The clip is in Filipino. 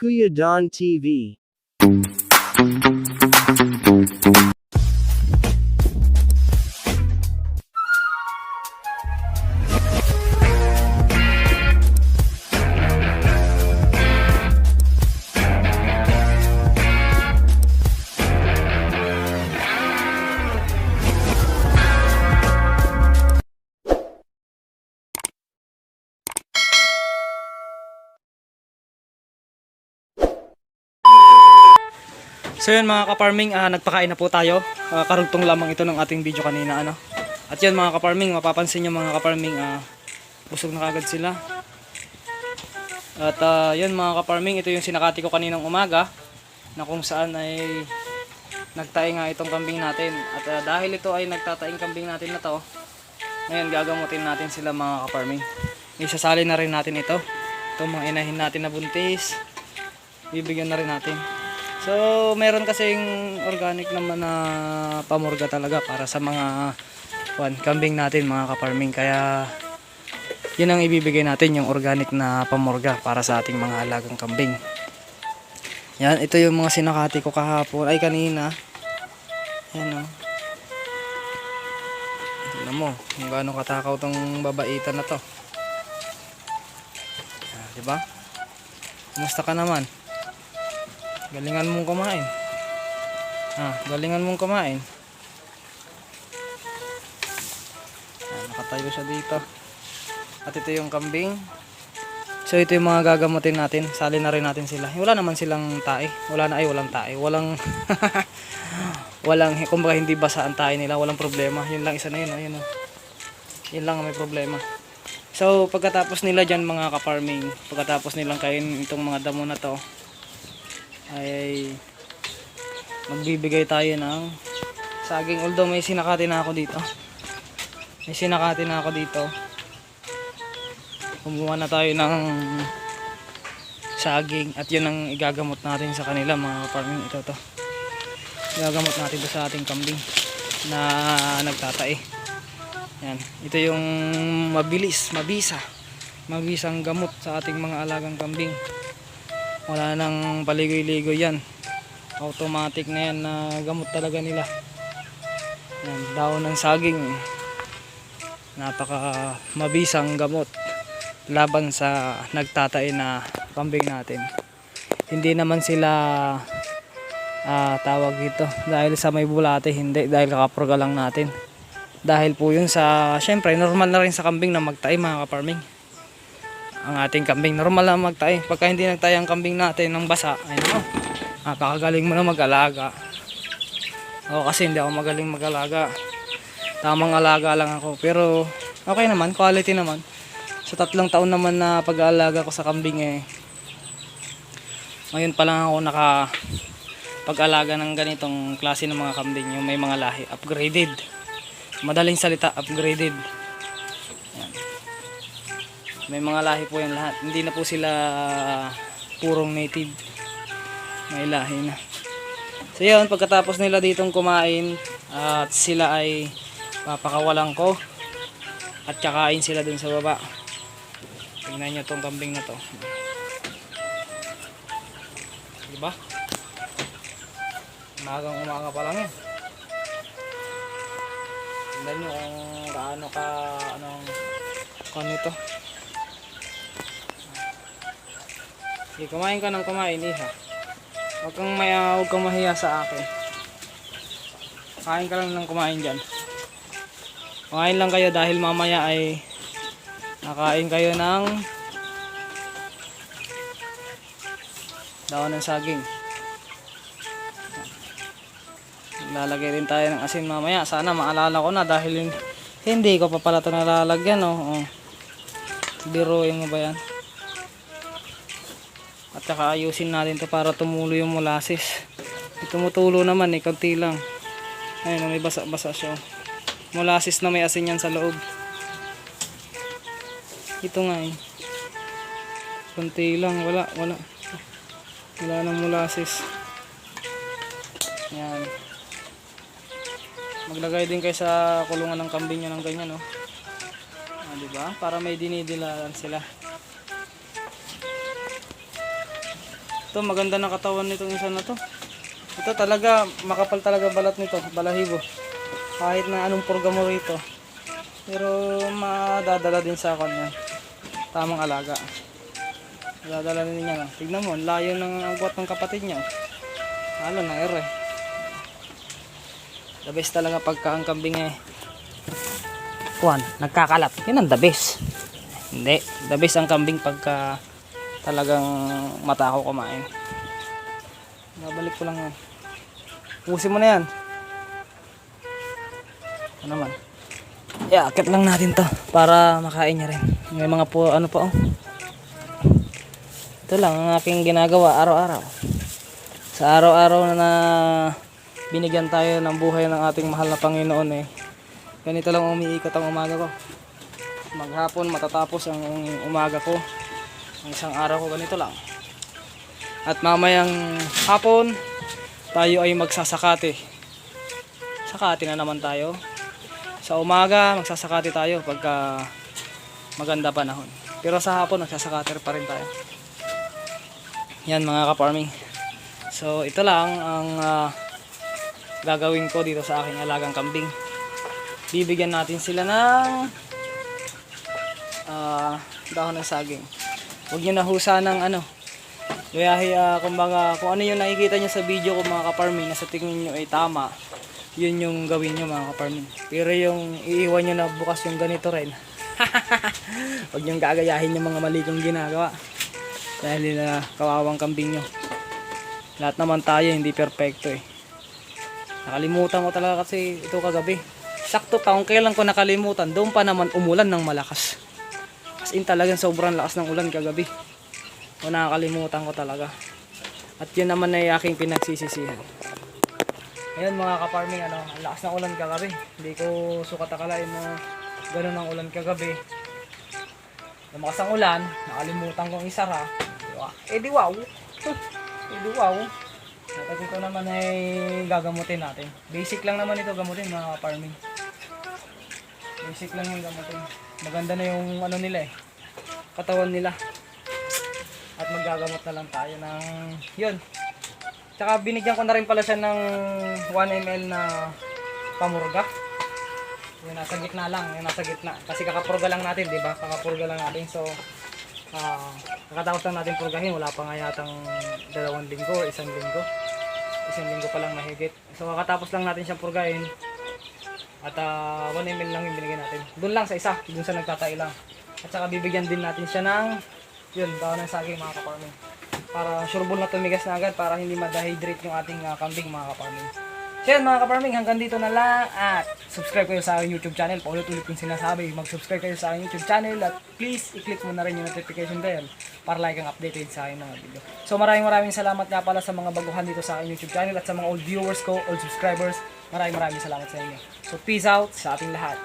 Kuya Don TV. So yun mga ka-farming, nagpakain na po tayo. Karugtong lamang ito ng ating video kanina. At yun mga ka-farming, mapapansin nyo mga ka-farming, busog na kagad sila. At yun mga ka-farming, ito yung sinakati ko kaninang umaga na kung saan ay nagtae nga itong kambing natin. At dahil ito ay nagtataing kambing natin na to, ngayon gagamutin natin sila mga ka-farming. Isasali na rin natin ito. Itong mga inahin natin na buntis, bibigyan na rin natin. So, meron kasing organic naman na pamurga talaga para sa mga kambing natin mga ka-farming. Kaya, yun ang ibibigay natin, yung organic na pamurga para sa ating mga alagang kambing. Yan, ito yung mga sinakati ko kahapon, ay kanina. Yan o. Tignan mo, kung gaano katakaw tong babaitan na to. Diba? Kumusta ka naman? Galingan mong kumain. Galingan mong kumain. Nakatayo siya dito. At ito yung kambing. So ito yung mga gagamutin natin. Sali na rin natin sila. Wala naman silang tae. Walang tae. Walang kumbaga hindi basa ang tae nila. Walang problema. Yun lang isa na yun. Ayun, yun lang may problema. So pagkatapos nila dyan mga ka-farming, pagkatapos nilang kain itong mga damo na to, ay magbibigay tayo ng saging. Although may sinakati na ako dito, kumuha na tayo ng saging at yun ang igagamot natin sa kanila mga farming. Ito igagamot natin ito sa ating kambing na nagtatae. Yan, ito yung mabisang gamot sa ating mga alagang kambing. Wala nang paligoy-ligoy yan, automatic na yan na gamot talaga nila. Yan, daon ng saging, napaka mabisang gamot laban sa nagtatae na kambing natin. Hindi naman sila tawag dito dahil sa may bulate, hindi, dahil kakapurga lang natin. Dahil po yun sa, syempre normal na rin sa kambing na magtae mga ka-farming. Ang ating kambing normal lang magtae. Pagka hindi nagtae ang kambing natin ng basa, ay napakagaling mo na mag-alaga. O kasi hindi ako magaling mag-alaga, tamang alaga lang ako, pero okay naman, quality naman. Sa 3 taon naman na pag-aalaga ko sa kambing, ngayon pa lang ako pag-alaga ng ganitong klase ng mga kambing, yung may mga lahi upgraded. Madaling salita, upgraded. Yan. May mga lahi po yan lahat. Hindi na po sila purong native. May lahi na. So yun, pagkatapos nila ditong kumain at sila ay papakawalan ko at kakain sila dun sa baba. Tingnan nyo tong kambing na to. Diba? Umaga pa lang yan. Tingnan nyo kung gaano ka ito. Kumain ka ng kumain, iha. Huwag kang mahiya sa akin. Kain ka lang ng kumain dyan. Kumain lang kayo dahil mamaya ay nakain kayo ng daon ng saging. Lalagay rin tayo ng asin mamaya. Sana maalala ko na dahil hindi ko pa pala ito nalalagyan. Biruin mo ba yan? At saka ayusin natin to para tumulo yung molasses. Tumutulo naman konti lang. Ayun, may basa-basa siya. Molasses na may asin yan sa loob. Ito nga konti lang, wala nang molasses. Yan. Maglagay din kayo sa kulungan ng kambing nyo ng ganyan, diba? Para may dinidilaan sila. Ito, maganda na katawan nitong isa na to. Ito talaga, makapal talaga balat nito, balahibo. Kahit na anong purga mo rito. Pero madadala din sa kanya. Tamang alaga. Madadala din niya. Tignan mo, layo ng agwat ng kapatid niya. Halo na ere. The best talaga pagka ang kambing nagkakalat. Yan ang the best. Hindi, the best ang kambing pagka talagang matakaw kumain. Nabalik ko lang yan. Pusin mo na yan. Ito naman. Akit lang natin to para makain niya rin. May mga po ano pa oh. Ito lang ang aking ginagawa araw-araw. Sa araw-araw na binigyan tayo ng buhay ng ating mahal na Panginoon ganito lang umiikot ang umaga ko. Maghapon matatapos ang umaga ko. Ang isang araw ko ganito lang. At mamayang hapon tayo ay magsasakate. Sakate na naman tayo. Sa umaga magsasakate tayo pagka maganda panahon. Pero sa hapon magsasakate pa rin tayo. Yan mga ka-farming. So ito lang ang gagawin ko dito sa aking alagang kambing. Bibigyan natin sila ng dahon ng saging. Huwag nyo nahusa ng kumbaga kung ano yung nakikita nyo sa video ko mga ka-farming na sa tingin nyo ay tama, yun yung gawin nyo mga ka-farming. Pero yung iiwan nyo na bukas yung ganito rin, huwag nyo gagayahin yung mga mali kong ginagawa. Dahil na kawawang kambing nyo. Lahat naman tayo hindi perfecto Nakalimutan ko talaga kasi ito kagabi. Sakto pa kung kailan ko nakalimutan, doon pa naman umulan ng malakas. As in talagang sobrang lakas ng ulan kagabi. O nakakalimutan ko talaga. At yun naman ay aking pinagsisisihan. Ayun mga ka-farming, ang lakas ng ulan kagabi. Hindi ko sukat akalain na ganun ang ulan kagabi. Lumakas ang ulan, nakalimutan kong isara. Di wow. At ito naman ay gagamutin natin. Basic lang naman ito gamutin mga ka-farming. Basic lang yung gamutin. Maganda na yung nila katawan nila. At maggagamot na lang tayo ng yun. Tsaka binigyan ko na rin pala siya ng 1 ml na pamurga. Yung nasa gitna lang, yung nasa gitna. Kasi kakapurga lang natin, di ba? Kakapurga lang natin. So, kakatapos lang natin purgahin. Wala pa nga yatang 2 linggo o 1 linggo. 1 linggo pa lang mahigit. So, kakatapos lang natin siyang purgahin. At 1 ml lang yung binigyan natin. Doon lang sa isa, doon sa nagtatay lang. At saka bibigyan din natin siya ng dahon ng saging mga ka-farming. Para sureball na tumigas na agad para hindi ma-dehydrate yung ating kambing mga ka-farming. So yan mga ka-farming, hanggang dito na lang at subscribe kayo sa aking YouTube channel. Paulit-ulit kong sinasabi, mag-subscribe kayo sa aking YouTube channel at please i-click mo na rin yung notification bell para like ang updated sa aking mga video. So maraming salamat nga pala sa mga baguhan dito sa aking YouTube channel at sa mga old viewers ko, old subscribers. Maraming salamat sa inyo. So peace out sa ating lahat.